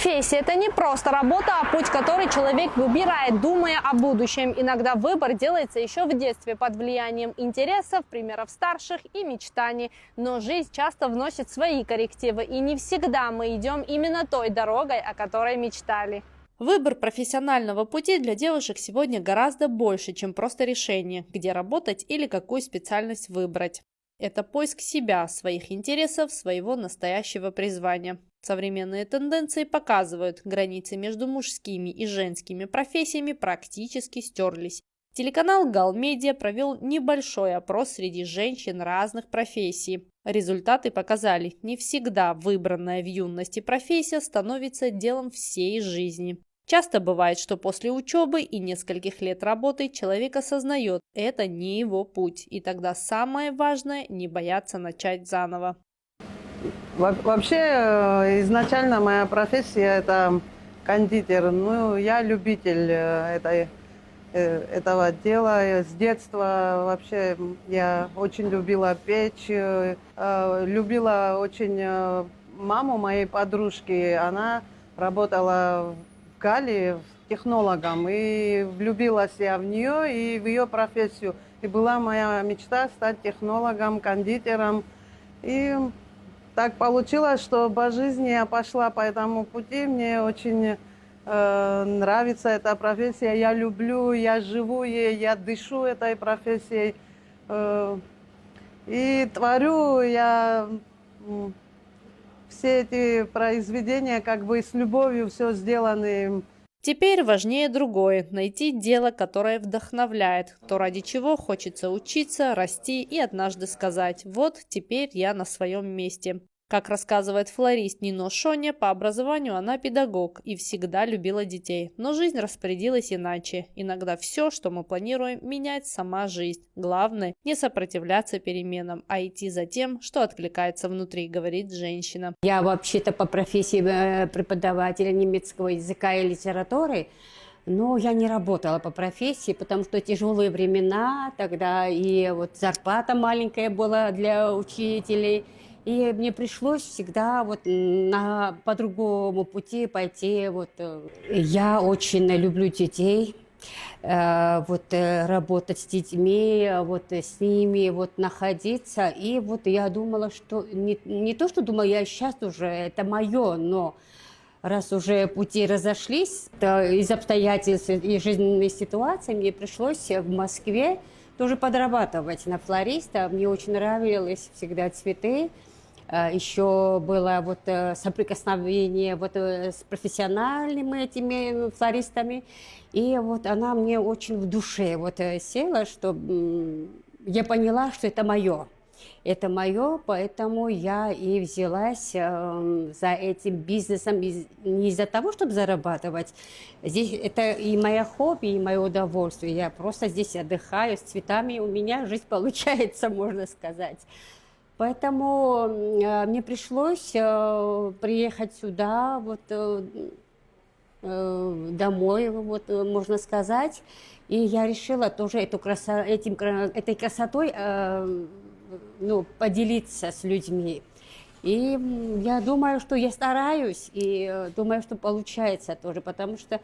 Профессия – это не просто работа, а путь, который человек выбирает, думая о будущем. Иногда выбор делается еще в детстве под влиянием интересов, примеров старших и мечтаний. Но жизнь часто вносит свои коррективы, и не всегда мы идем именно той дорогой, о которой мечтали. Выбор профессионального пути для девушек сегодня гораздо больше, чем просто решение, где работать или какую специальность выбрать. Это поиск себя, своих интересов, своего настоящего призвания. Современные тенденции показывают, границы между мужскими и женскими профессиями практически стерлись. Телеканал Галмедиа провел небольшой опрос среди женщин разных профессий. Результаты показали, не всегда выбранная в юности профессия становится делом всей жизни. Часто бывает, что после учебы и нескольких лет работы человек осознает, это не его путь, и тогда самое важное – не бояться начать заново. Вообще, изначально моя профессия – это кондитер. Ну, я любитель этого дела. С детства вообще я очень любила печь, любила очень маму моей подружки. Она работала в Галлии технологом, и влюбилась я в нее и в ее профессию. И была моя мечта стать технологом, кондитером. И так получилось, что по жизни я пошла по этому пути. Мне очень нравится эта профессия. Я люблю, я живу ей, я дышу этой профессией. И творю я все эти произведения как бы с любовью все сделаны. Теперь важнее другое – найти дело, которое вдохновляет, то, ради чего хочется учиться, расти и однажды сказать «вот теперь я на своем месте». Как рассказывает флорист Нино Шоня, по образованию она педагог и всегда любила детей. Но жизнь распорядилась иначе. Иногда все, что мы планируем, меняет сама жизнь. Главное – не сопротивляться переменам, а идти за тем, что откликается внутри, говорит женщина. Я вообще-то по профессии преподавателя немецкого языка и литературы, но я не работала по профессии, потому что тяжелые времена, тогда и вот зарплата маленькая была для учителей. И мне пришлось всегда вот по другому пути пойти. Вот. Я очень люблю детей, работать с детьми, с ними находиться. И я думала, что не то, что думала, я сейчас уже, это мое, но раз уже пути разошлись, то из обстоятельств и жизненной ситуации мне пришлось в Москве тоже подрабатывать на флориста. Мне очень нравилось всегда цветы. Еще было соприкосновение с профессиональными этими флористами. И она мне очень в душе села, что я поняла, что это мое. Это мое, поэтому я и взялась за этим бизнесом не из-за того, чтобы зарабатывать. Здесь это и мое хобби, и мое удовольствие. Я просто здесь отдыхаю с цветами, у меня жизнь получается, можно сказать. Поэтому мне пришлось приехать сюда, домой, можно сказать. И я решила тоже этой красотой поделиться с людьми. И я думаю, что я стараюсь, и думаю, что получается тоже, потому что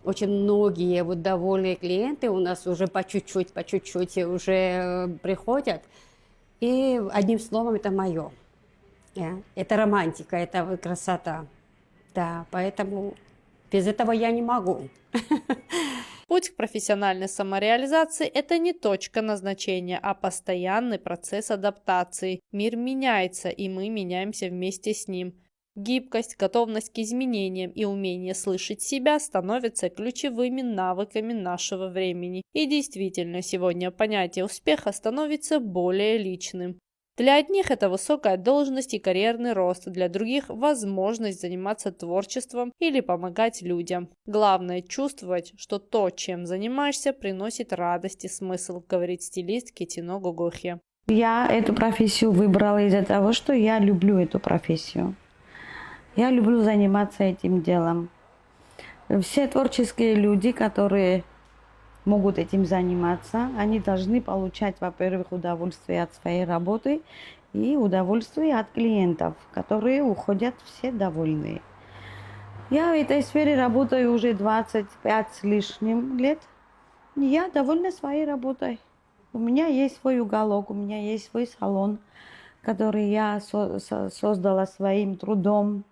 очень многие довольные клиенты у нас уже по чуть-чуть уже приходят. И одним словом, это мое. Это романтика, это красота. Да, поэтому без этого я не могу. Путь к профессиональной самореализации – это не точка назначения, а постоянный процесс адаптации. Мир меняется, и мы меняемся вместе с ним. Гибкость, готовность к изменениям и умение слышать себя становятся ключевыми навыками нашего времени. И действительно, сегодня понятие успеха становится более личным. Для одних это высокая должность и карьерный рост, для других – возможность заниматься творчеством или помогать людям. Главное – чувствовать, что то, чем занимаешься, приносит радость и смысл, говорит стилист Кетино Гогохи. Я эту профессию выбрала из-за того, что я люблю эту профессию. Я люблю заниматься этим делом. Все творческие люди, которые могут этим заниматься, они должны получать, во-первых, удовольствие от своей работы и удовольствие от клиентов, которые уходят все довольные. Я в этой сфере работаю уже 25 с лишним лет. Я довольна своей работой. У меня есть свой уголок, у меня есть свой салон, который я создала своим трудом,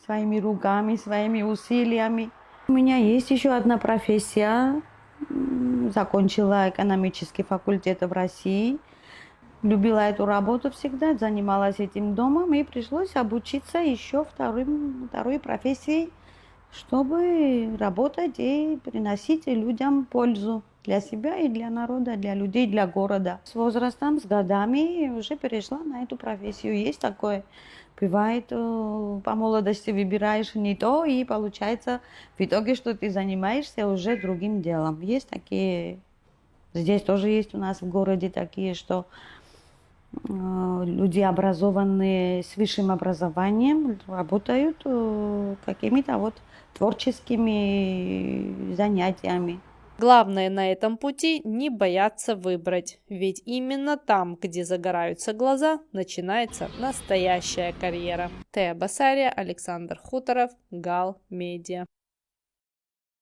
своими руками, своими усилиями. У меня есть еще одна профессия. Закончила экономический факультет в России. Любила эту работу всегда, занималась этим домом, и пришлось обучиться еще второй профессии, чтобы работать и приносить людям пользу для себя и для народа, для людей, для города. С возрастом, с годами уже перешла на эту профессию. Есть такое. Бывает, по молодости выбираешь не то, и получается в итоге, что ты занимаешься уже другим делом. Есть такие, здесь тоже есть у нас в городе такие, что люди, образованные с высшим образованием, работают какими-то вот творческими занятиями. Главное на этом пути не бояться выбрать, ведь именно там, где загораются глаза, начинается настоящая карьера. Тея Басария, Александр Хуторов, Гал Медиа.